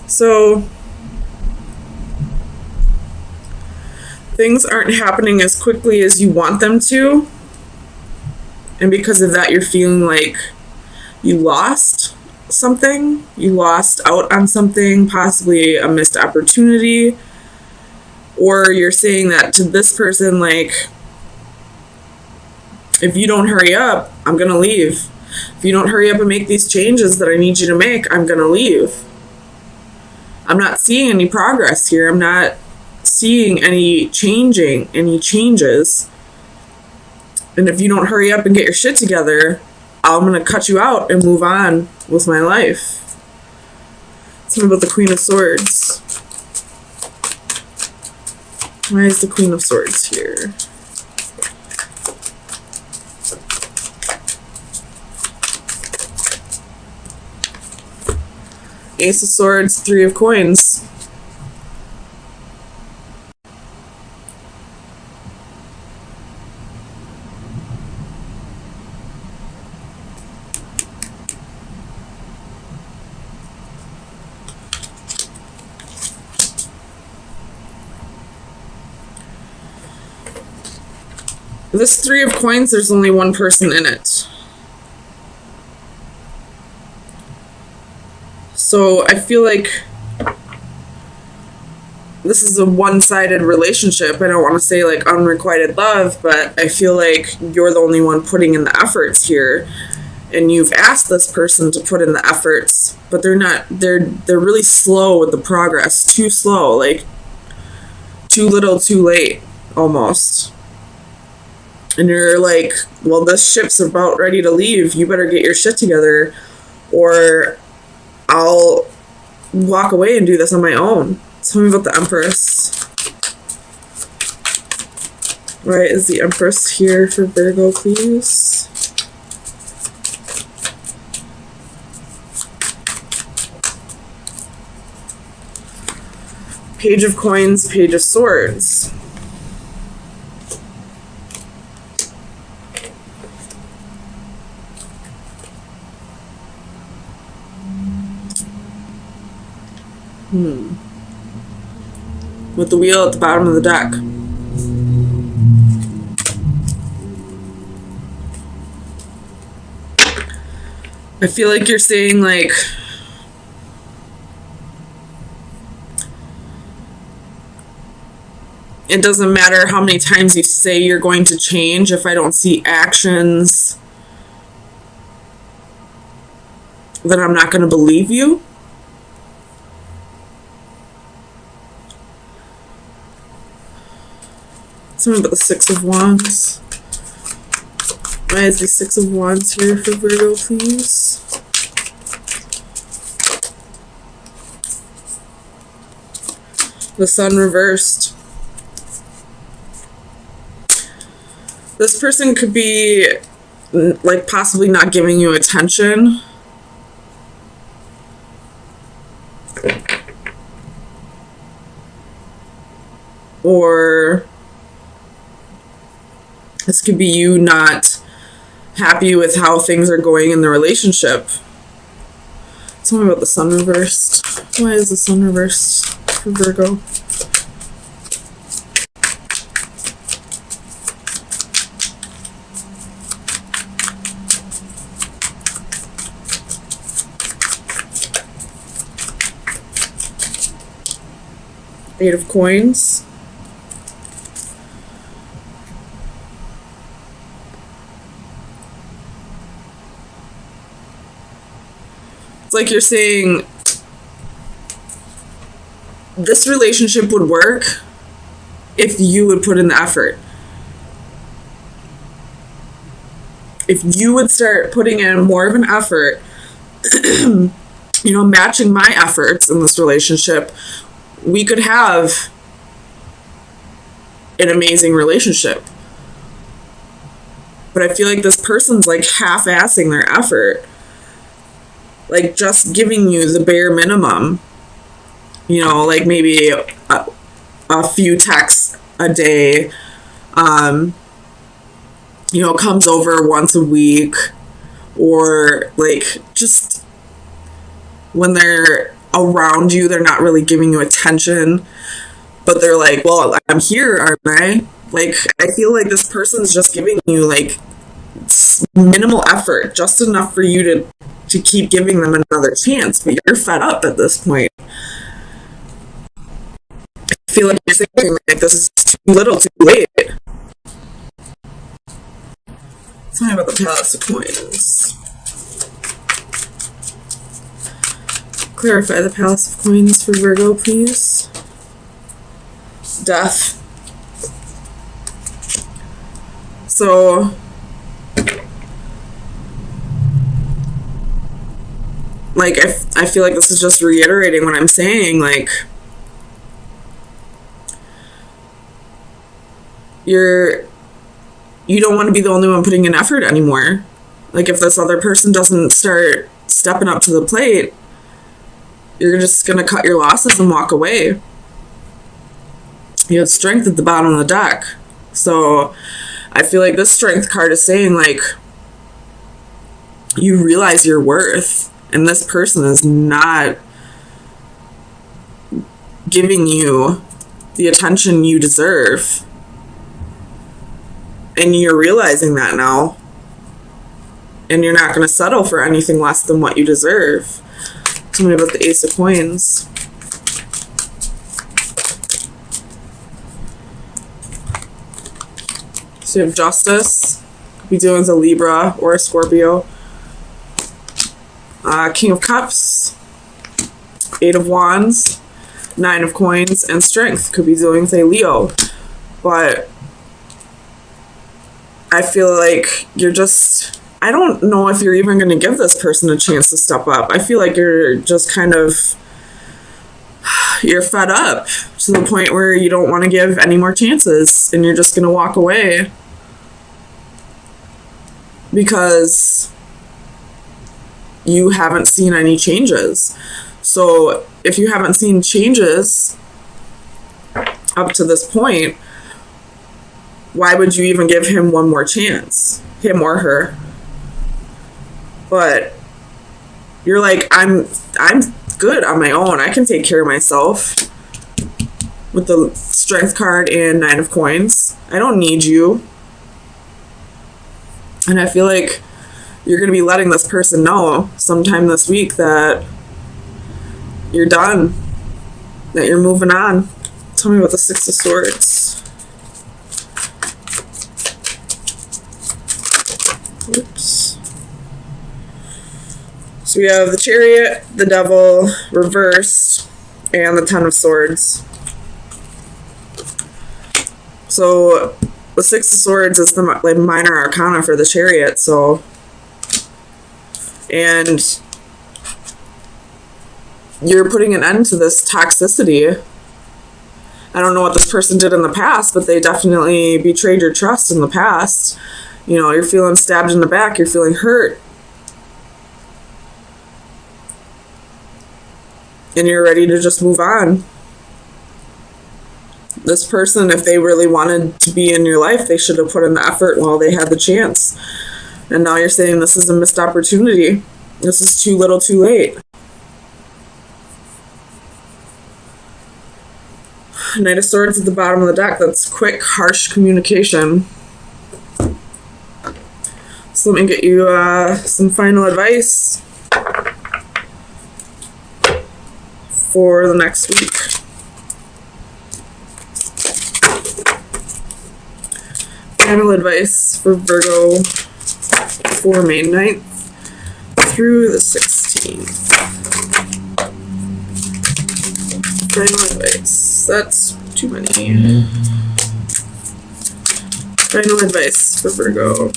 So things aren't happening as quickly as you want them to. And because of that, you're feeling like you lost something. You lost out on something, possibly a missed opportunity. Or you're saying that to this person, like, if you don't hurry up, I'm going to leave. If you don't hurry up and make these changes that I need you to make, I'm going to leave. I'm not seeing any progress here. I'm not seeing any changes. And if you don't hurry up and get your shit together, I'm going to cut you out and move on with my life. Something about the Queen of Swords. Why is the Queen of Swords here? Ace of Swords, Three of Coins. This Three of Coins, there's only one person in it. So I feel like this is a one-sided relationship. I don't want to say like unrequited love, but I feel like you're the only one putting in the efforts here. And you've asked this person to put in the efforts, but they're really slow with the progress. Too slow, like too little, too late, almost. And you're like, well, this ship's about ready to leave. You better get your shit together, or I'll walk away and do this on my own. Tell me about the Empress. Right, is the Empress here for Virgo, please? Page of Coins, Page of Swords. With the wheel at the bottom of the deck. I feel like you're saying, like, it doesn't matter how many times you say you're going to change. If I don't see actions, then I'm not going to believe you. Something about the Six of Wands. Why is the Six of Wands here for Virgo, please? The Sun reversed. This person could be, like, possibly not giving you attention. Or this could be you not happy with how things are going in the relationship. Tell me about the Sun reversed. Why is the Sun reversed for Virgo? Eight of Coins. It's like you're saying this relationship would work if you would put in the effort. If you would start putting in more of an effort, matching my efforts in this relationship, we could have an amazing relationship. But I feel like this person's like half-assing their effort. Like just giving you the bare minimum. Like maybe a few texts a day. Comes over once a week. Or like just when they're around you. They're not really giving you attention, but they're like, well, I'm here, aren't I? Like, I feel like this person's just giving you like minimal effort, just enough for you to keep giving them another chance, but you're fed up at this point. I feel like you're thinking like this is too little too late. Tell me about the Palace of Coins. Clarify the Palace of Coins for Virgo, please. Death. So, like, I feel like this is just reiterating what I'm saying, like, you don't want to be the only one putting in effort anymore. Like, if this other person doesn't start stepping up to the plate, you're just going to cut your losses and walk away. You have strength at the bottom of the deck. So I feel like this strength card is saying, like, you realize your worth, and this person is not giving you the attention you deserve. And you're realizing that now. And you're not going to settle for anything less than what you deserve. Tell me about the Ace of Coins. So you have Justice. Could be dealing with a Libra or a Scorpio. King of Cups. Eight of Wands. Nine of Coins. And Strength. Could be dealing with a Leo. But I feel like you're just... I don't know if you're even going to give this person a chance to step up. I feel like you're just kind of... You're fed up to the point where you don't want to give any more chances, and you're just going to walk away because you haven't seen any changes. So if you haven't seen changes up to this point, why would you even give him one more chance? Him or her. But you're like, I'm good on my own. I can take care of myself. With the Strength card and Nine of Coins. I don't need you. And I feel like you're going to be letting this person know sometime this week that you're done. That you're moving on. Tell me about the Six of Swords. Oops. So we have the Chariot, the Devil, reversed, and the Ten of Swords. So the Six of Swords is the like minor arcana for the Chariot, so... And you're putting an end to this toxicity. I don't know what this person did in the past, but they definitely betrayed your trust in the past. You know, you're feeling stabbed in the back, you're feeling hurt. And you're ready to just move on. This person, if they really wanted to be in your life, they should have put in the effort while they had the chance. And now you're saying this is a missed opportunity. This is too little too late. Knight of Swords at the bottom of the deck. That's quick, harsh communication. So let me get you some final advice for the next week. Final advice for Virgo for May 9th through the 16th. Final advice. That's too many. Final advice for Virgo.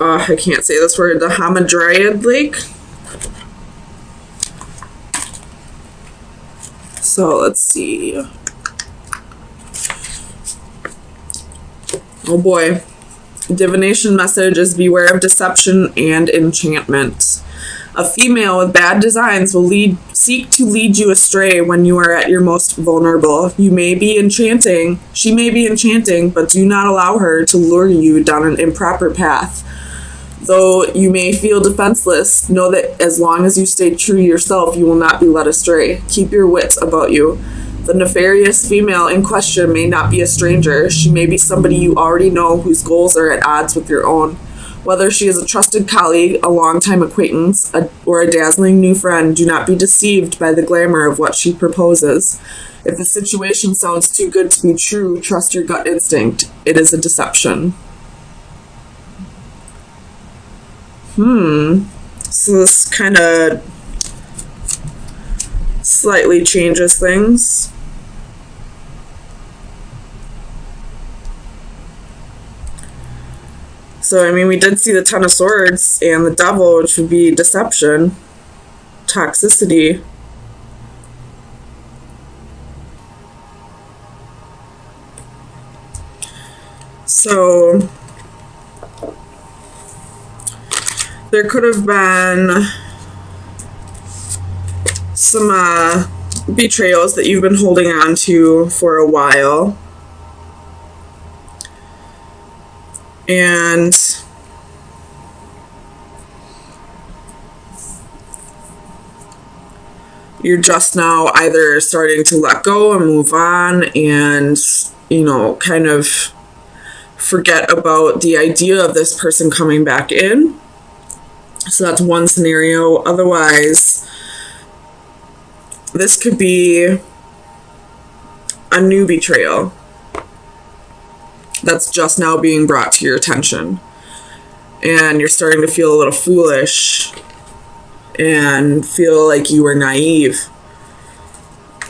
I can't say this word. The Hamadryad Lake. So let's see. Oh boy. Divination message is beware of deception and enchantment. A female with bad designs will lead seek to lead you astray when you are at your most vulnerable. You may be enchanting, she may be enchanting, but do not allow her to lure you down an improper path. Though you may feel defenseless, know that as long as you stay true to yourself, you will not be led astray. Keep your wits about you. The nefarious female in question may not be a stranger. She may be somebody you already know whose goals are at odds with your own. Whether she is a trusted colleague, a longtime acquaintance, or a dazzling new friend, do not be deceived by the glamour of what she proposes. If the situation sounds too good to be true, trust your gut instinct. It is a deception. So this kind of slightly changes things. So, I mean, we did see the Ten of Swords and the Devil, which would be deception, toxicity. So, there could have been some betrayals that you've been holding on to for a while. And you're just now either starting to let go and move on and, you know, kind of forget about the idea of this person coming back in. So that's one scenario. Otherwise, this could be a new betrayal that's just now being brought to your attention. And you're starting to feel a little foolish and feel like you were naive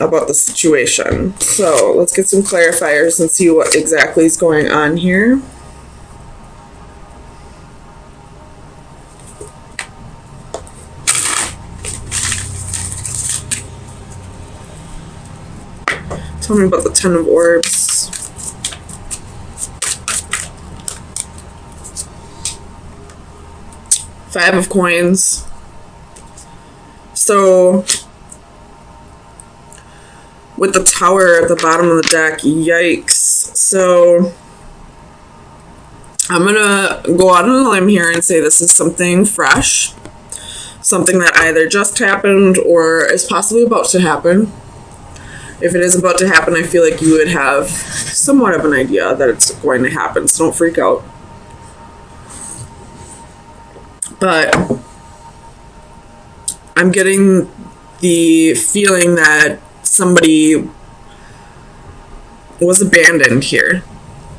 about the situation. So let's get some clarifiers and see what exactly is going on here. Tell me about the Ten of Orbs. Five of Coins. So, with the Tower at the bottom of the deck, yikes. So, I'm going to go out on a limb here and say this is something fresh. Something that either just happened or is possibly about to happen. If it is about to happen, I feel like you would have somewhat of an idea that it's going to happen, so don't freak out. But I'm getting the feeling that somebody was abandoned here,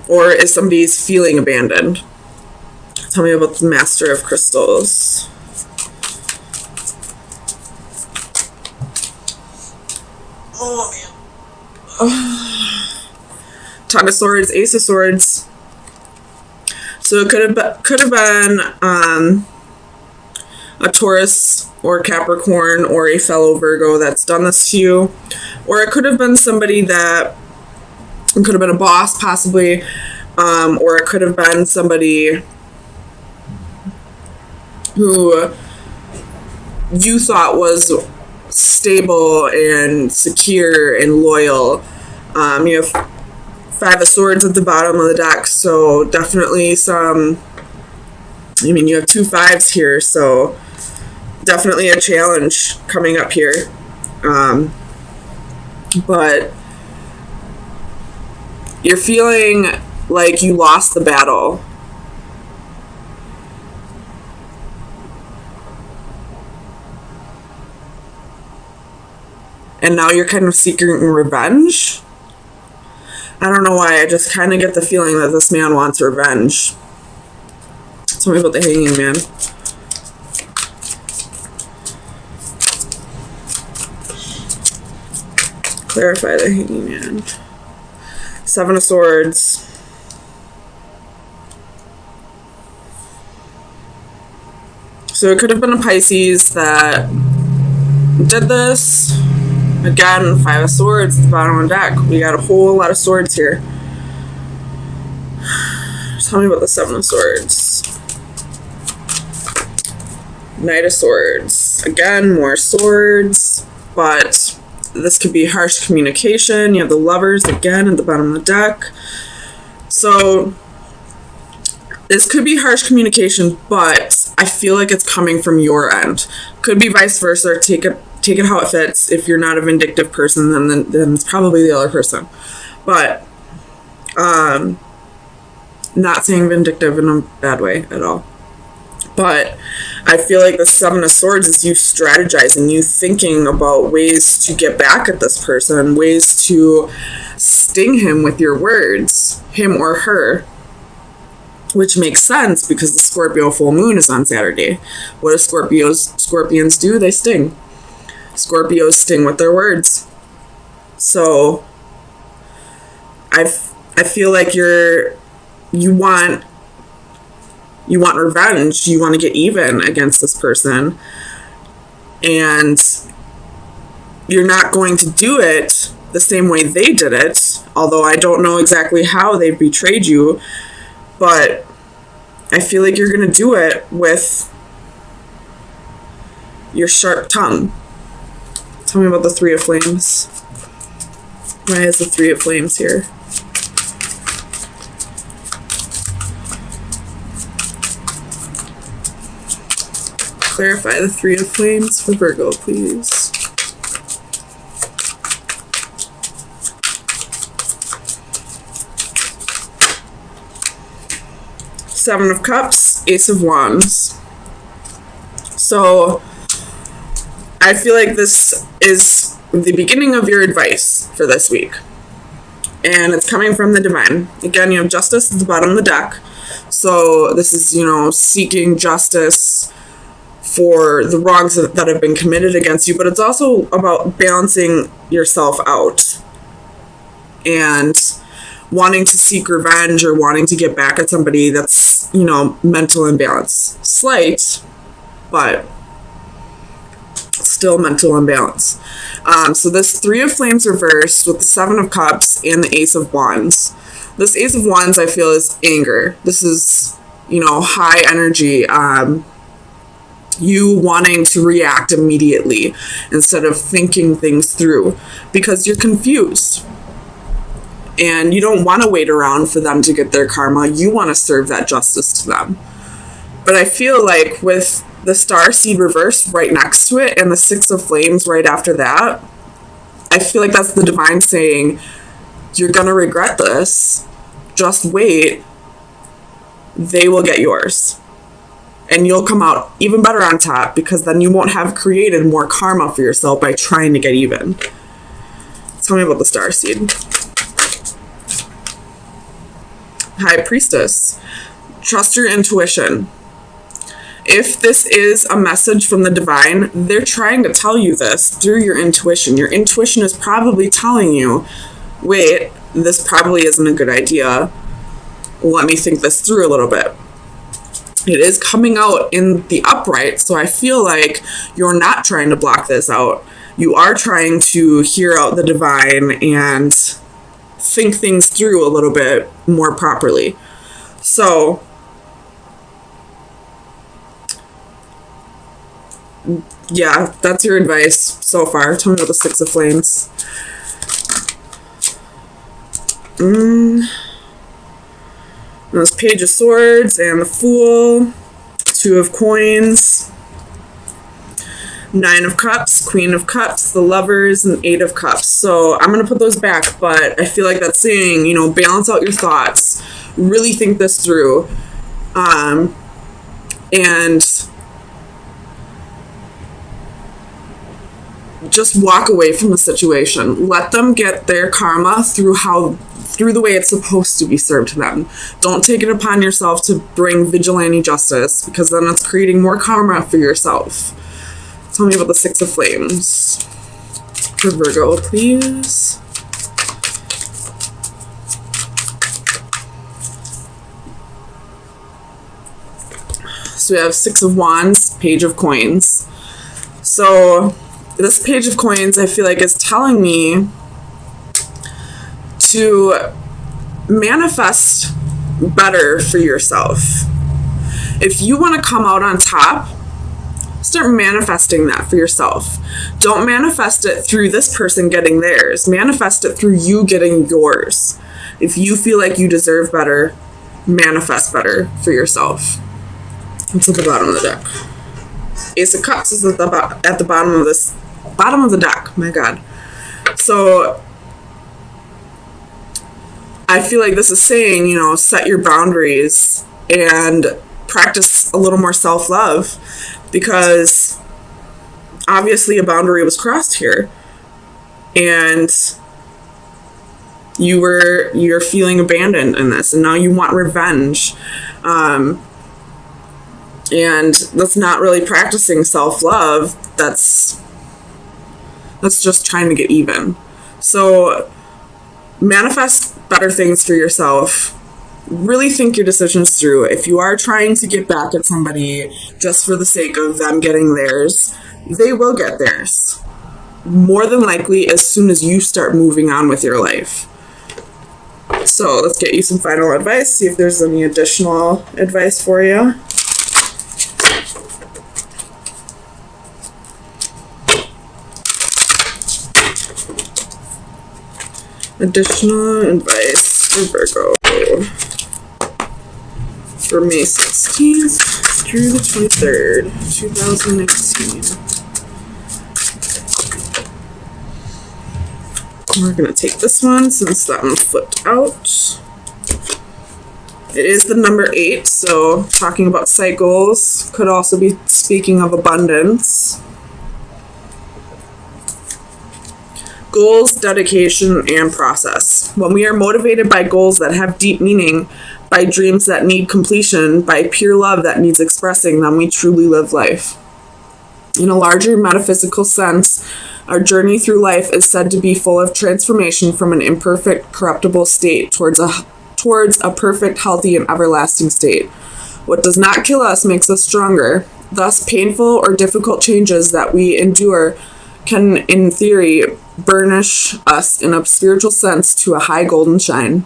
or is somebody's feeling abandoned. Tell me about the Master of Crystals. Oh, man. Ten of Swords, Ace of Swords. So it could have been a Taurus or Capricorn or a fellow Virgo that's done this to you, or it could have been somebody that could have been a boss possibly, or it could have been somebody who you thought was stable and secure and loyal. You have Five of Swords at the bottom of the deck, so definitely some, I mean, you have two fives here, so definitely a challenge coming up here. But you're feeling like you lost the battle. And now you're kind of seeking revenge. I don't know why, I just kind of get the feeling that this man wants revenge. Tell me about the Hanging Man. Clarify the Hanging Man. Seven of Swords. So it could have been a Pisces that did this. Again, Five of Swords at the bottom of the deck. We got a whole lot of swords here. Tell me about the Seven of Swords. Knight of Swords. Again, more swords. but this could be harsh communication. You have the Lovers again at the bottom of the deck. So this could be harsh communication, but I feel like it's coming from your end. Could be vice versa. Take it how it fits. If you're not a vindictive person, then it's probably the other person. But not saying vindictive in a bad way at all. But I feel like the Seven of Swords is you strategizing, you thinking about ways to get back at this person, ways to sting him with your words, him or her, which makes sense because the Scorpio full moon is on Saturday. What do Scorpions do? They sting. Scorpios sting with their words. So I feel like you want revenge. You want to get even against this person. And you're not going to do it the same way they did it. Although I don't know exactly how they betrayed you. But I feel like you're going to do it with your sharp tongue. Tell me about the Three of Flames. Why is the Three of Flames here? Clarify the Three of Flames for Virgo, please. Seven of Cups, Ace of Wands. So I feel like this is the beginning of your advice for this week. And it's coming from the Divine. Again, you have Justice at the bottom of the deck. So this is, seeking justice for the wrongs that have been committed against you, but it's also about balancing yourself out and wanting to seek revenge or wanting to get back at somebody that's, mental imbalance. Slight, but still mental imbalance. So this Three of Flames reversed with the Seven of Cups and the Ace of Wands. This Ace of Wands, I feel, is anger. This is, high energy, you wanting to react immediately instead of thinking things through because you're confused and you don't want to wait around for them to get their karma. You want to serve that justice to them. But I feel like with the Star Seed reversed right next to it and the Six of Flames right after that, I feel like that's the Divine saying, you're going to regret this. Just wait. They will get yours. And you'll come out even better on top because then you won't have created more karma for yourself by trying to get even. Tell me about the Star Seed. High Priestess. Trust your intuition. If this is a message from the Divine, they're trying to tell you this through your intuition. Your intuition is probably telling you, wait, this probably isn't a good idea. Let me think this through a little bit. It is coming out in the upright, so I feel like you're not trying to block this out. You are trying to hear out the Divine and think things through a little bit more properly. So, yeah, that's your advice so far. Tell me about the Six of Flames. This Page of Swords and the Fool, Two of Coins, Nine of Cups, Queen of Cups, the Lovers, and Eight of Cups. So I'm going to put those back, but I feel like that's saying, balance out your thoughts, really think this through, and just walk away from the situation. Let them get their karma through the way it's supposed to be served to them. Don't take it upon yourself to bring vigilante justice because then it's creating more karma for yourself. Tell me about the Six of Flames for Virgo, please. So we have Six of Wands, Page of Coins. So this Page of Coins, I feel like, is telling me to manifest better for yourself. If you want to come out on top, Start manifesting that for yourself. Don't manifest it through this person getting theirs. Manifest it through you getting yours. If you feel like you deserve better, manifest better for yourself. It's at the bottom of the deck. Ace of Cups is at the bottom of the deck. My God. So I feel like this is saying, you know, set your boundaries and practice a little more self-love, because obviously a boundary was crossed here and you're feeling abandoned in this, and now you want revenge. And that's not really practicing self-love. That's just trying to get even. So manifest better things for yourself. Really think your decisions through. If you are trying to get back at somebody just for the sake of them getting theirs, they will get theirs. More than likely, as soon as you start moving on with your life. So let's get you some final advice. See if there's any additional advice for you. Additional advice for Virgo for May 16th through the 23rd, 2019. We're going to take this one since that one flipped out. It is the number 8, so talking about cycles, could also be speaking of abundance. Goals, dedication, and process. When we are motivated by goals that have deep meaning, by dreams that need completion, by pure love that needs expressing, then we truly live life. In a larger metaphysical sense, our journey through life is said to be full of transformation from an imperfect, corruptible state towards a perfect, healthy, and everlasting state. What does not kill us makes us stronger. Thus, painful or difficult changes that we endure can, in theory, burnish us in a spiritual sense to a high golden shine.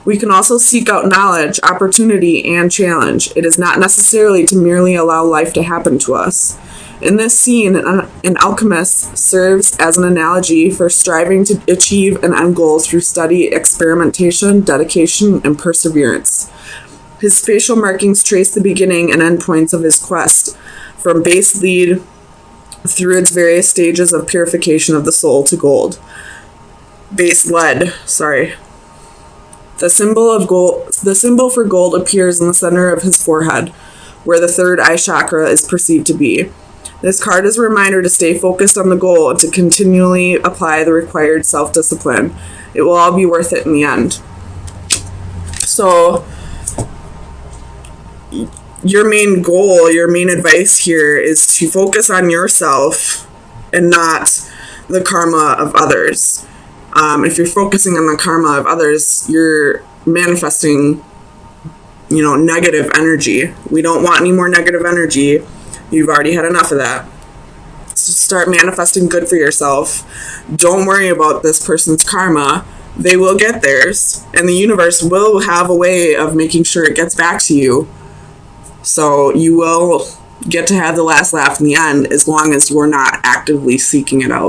We can also seek out knowledge, opportunity, and challenge. It is not necessarily to merely allow life to happen to us. In this scene, an alchemist serves as an analogy for striving to achieve an end goal through study, experimentation, dedication, and perseverance. His facial markings trace the beginning and end points of his quest, from base lead through its various stages of purification of the soul to gold. Base lead, sorry. The symbol for gold appears in the center of his forehead, where the third eye chakra is perceived to be. This card is a reminder to stay focused on the goal and to continually apply the required self-discipline. It will all be worth it in the end. So, your main goal, your main advice here is to focus on yourself and not the karma of others. If you're focusing on the karma of others, you're manifesting, negative energy. We don't want any more negative energy. You've already had enough of that. So start manifesting good for yourself. Don't worry about this person's karma. They will get theirs, and the universe will have a way of making sure it gets back to you. So you will get to have the last laugh in the end, as long as you're not actively seeking it out.